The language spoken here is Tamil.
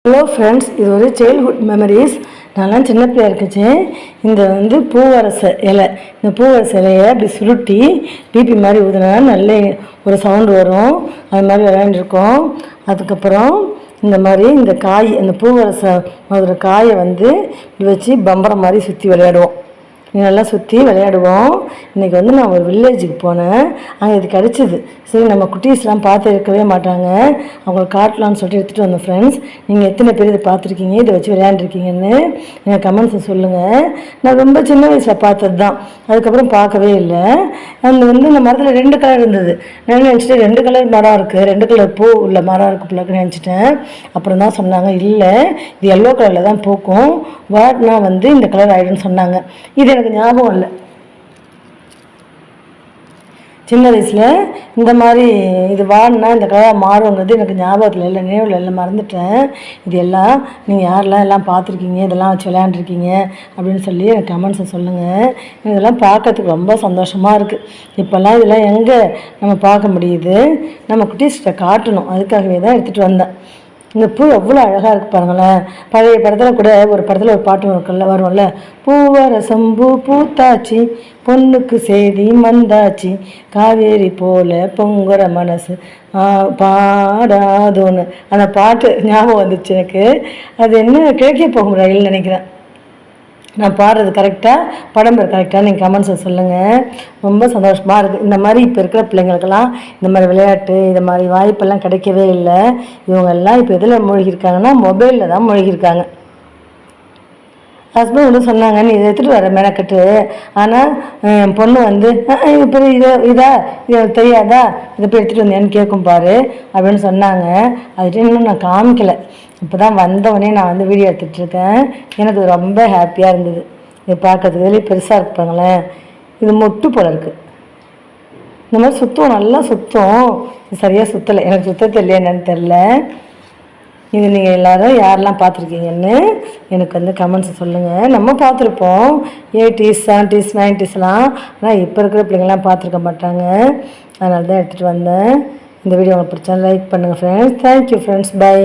ஹலோ ஃப்ரெண்ட்ஸ், இது ஒரு சைல்ட்ஹுட் மெமரிஸ். நான்லாம் சின்ன பிள்ளையா இருக்குச்சு. இந்த பூவரச இலை, இந்த பூவரச இலையை அப்படி சுருட்டி பிபி மாதிரி ஊதுனா நல்ல ஒரு சவுண்டு வரும். அது மாதிரி விளையாண்டுருக்கோம். அதுக்கப்புறம் இந்த காய், அந்த பூவரச மாதிரி காயை இப்படி வச்சு பம்பரம் மாதிரி சுற்றி விளையாடுவோம். நல்லா சுற்றி விளையாடுவோம். இன்றைக்கி நான் ஒரு வில்லேஜுக்கு போனேன். அங்கே இது கிடச்சிது. சரி, நம்ம குட்டீஸ்லாம் பார்த்து இருக்கவே மாட்டாங்க, அவங்களுக்கு காட்டலான்னு சொல்லிட்டு எடுத்துகிட்டு வந்தோம். ஃப்ரெண்ட்ஸ், நீங்கள் எத்தனை பேர் இதை பார்த்துருக்கீங்க, இதை வச்சு விளையாண்டுருக்கீங்கன்னு எனக்கு கமெண்ட்ஸை சொல்லுங்கள். நான் ரொம்ப சின்ன வயசில் பார்த்தது தான், அதுக்கப்புறம் பார்க்கவே இல்லை. அந்த இந்த மரத்தில் 2 கலர் இருந்தது. நான் நினச்சிட்டு 2 கலர் மரம் இருக்குது, 2 கலர் பூ உள்ள மரம் இருக்குது பிள்ளைக்கு நினச்சிட்டேன். அப்புறம் தான் சொன்னாங்க, இல்லை இது எல்லோ கலரில் தான் பூக்கும், வாட்னா இந்த கலர் ஆகிடுன்னு சொன்னாங்க. இது எனக்கு ஞாபகம் இல்லை. சின்ன வயசில் இந்த மாதிரி இது வாடினா இந்த கலர் மாறுங்கிறது எனக்கு ஞாபகத்தில் இல்லை, நினைவில் இல்லை, மறந்துட்டேன். இது எல்லாம் நீங்கள் யாரெல்லாம் பார்த்துருக்கீங்க, இதெல்லாம் வச்சு விளையாண்டுருக்கீங்க அப்படின்னு சொல்லி எனக்கு கமெண்ட்ஸை சொல்லுங்கள். இதெல்லாம் பார்க்கறதுக்கு ரொம்ப சந்தோஷமாக இருக்குது. இப்போல்லாம் இதெல்லாம் எங்கே நம்ம பார்க்க முடியுது? நம்ம குட்டீஸ்கிட்ட காட்டணும், அதுக்காகவே தான் எடுத்துகிட்டு வந்தேன். இந்த பூ எவ்வளோ அழகாக இருக்குது பாருங்களேன். பழைய படத்தில் கூட ஒரு படத்தில் ஒரு பாட்டு வரும்ல, பூவரசம் பூ பூத்தாச்சி, பொண்ணுக்கு செய்தி வந்தாச்சு, காவேரி போல பொங்குற மனசு பாடாதோன்னு அந்த பாட்டு ஞாபகம் வந்துச்சு எனக்கு. அது என்ன கிழக்கே போகும் ரயில் நினைக்கிறேன். நான் பாடுறது கரெக்டாக, படம் பேர் கரெக்டாக நீங்கள் கமெண்ட்ஸை சொல்லுங்கள். ரொம்ப சந்தோஷமாக இருக்குது. இந்த மாதிரி இப்போ இருக்கிற பிள்ளைங்களுக்கெல்லாம் இந்த மாதிரி விளையாட்டு, இந்த மாதிரி வாய்ப்பெல்லாம் கிடைக்கவே இல்லை. இவங்கெல்லாம் இப்போ எதில் மூழ்கியிருக்காங்கன்னா, மொபைலில் தான் மூழ்கியிருக்காங்க. ஹஸ்பண்ட் சொன்னாங்க, நீ இதை எடுத்துகிட்டு வர மெனக்கட்டு. ஆனால் என் பொண்ணு இது போய் இது எனக்கு தெரியாதா, இதை போய் எடுத்துகிட்டு வந்தேன்னு கேட்கும் பாரு அப்படின்னு சொன்னாங்க. அதுட்டு இன்னும் நான் காமிக்கலை. இப்போ தான் வந்தவொடனே நான் வீடியோ எடுத்துகிட்ருக்கேன். எனக்கு ரொம்ப ஹாப்பியாக இருந்தது. இது பார்க்கறதுக்கு வெளியே பெருசாக இருப்பாங்களேன். இது மொட்டு போல் இருக்குது. இந்த மாதிரி சுத்தம், நல்லா சுத்தம். சரியாக சுற்றலை, எனக்கு சுத்த தெரியல, என்னன்னு தெரில. இது நீங்கள் எல்லோரும் யாரெல்லாம் பார்த்துருக்கீங்கன்னு எனக்கு கமெண்ட்ஸை சொல்லுங்கள். நம்ம பார்த்துருப்போம் 80s 70s 90ஸ்லாம், ஆனால் இப்போ இருக்கிற பிள்ளைங்கள்லாம் பார்த்துருக்க மாட்டாங்க. அதனால தான் எடுத்துகிட்டு வந்தேன். இந்த வீடியோ உங்களுக்கு பிடிச்சா லைக் பண்ணுங்கள் ஃப்ரெண்ட்ஸ். Thank you friends, by.